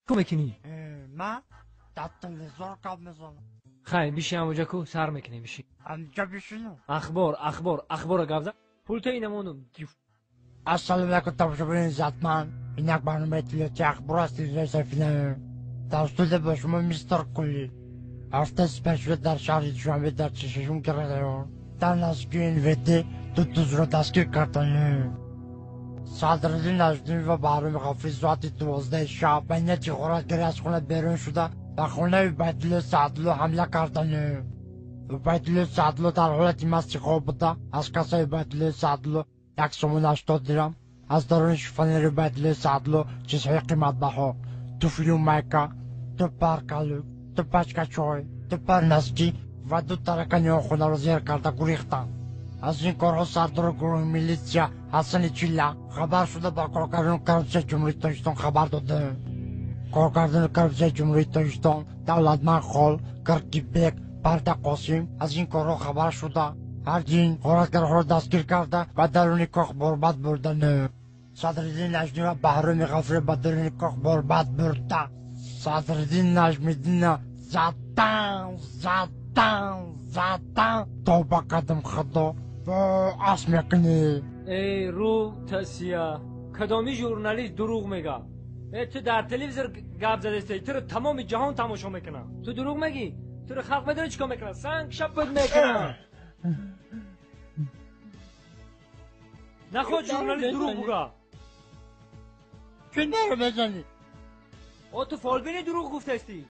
کو میکنی؟ من در تلویزیون کار میزنم. خیلی بیشی همونجا کو سر میکنی بیشی. همینجا بشینم. اخبار گفته. پولت اینمونم. السلام علیکم تماشاگران عزتمند. اینک برنامه اطلاعاتی اخبار است رسانه‌ای توسط به شما میستر کلی. هفته سپشل در شهر دوشنبه در چشمون کرده در نزدیکی NVT دوز را دستگیر کردند. صدراعظم نجمی و برنامه خفی ساعت 12 شب بین تیغوراتگری از خونه بیرون شده و خونه عبیدالله سعدلو حمله کردند. عبیدالله سعدلو در حالت مست خواب بوده. از کاسه عبیدالله سعدلو 180 درم، از درون شوفانر عبیدالله سعدلو چیزهای قیمت بها، توفیل میکا، دو پرکالو، دو پچکه چای، دو پرنسکی و دو ترکانی خونه را زیر کرده گریختند. از این کارها سردار گروه میلیسیا حسن چیلا خبر شده با کارگردان کربسه جمهوری تاجیکستان خبر داده. کارگردان کربسه جمهوری تاجیکستان دولتمند خال کرکیبک پرده قاسم از این کارها خبر شده. هر جین غارتگرها را دستگیر کرده و درون کاخ برباد بردن. صدراعظم نجمی و بهرام غفاری به درون کاخ برباد برده. صدراعظم نجمیدین زدن تا با قدم خدا و اسم میکنی. ای رو تسیا کدامی ژورنالیست دروغ میگه؟ تو در تلویزیون گپ زدی تو رو تمام جهان تماشا میکنه. تو دروغ میگی؟ تو رو خلق میدونه چیکار میکنه؟ سنگ شپت میکنه. نخود ژورنالیست دروغ بگه. چه نرو بزنی؟ تو فالبینی دروغ گفته استی.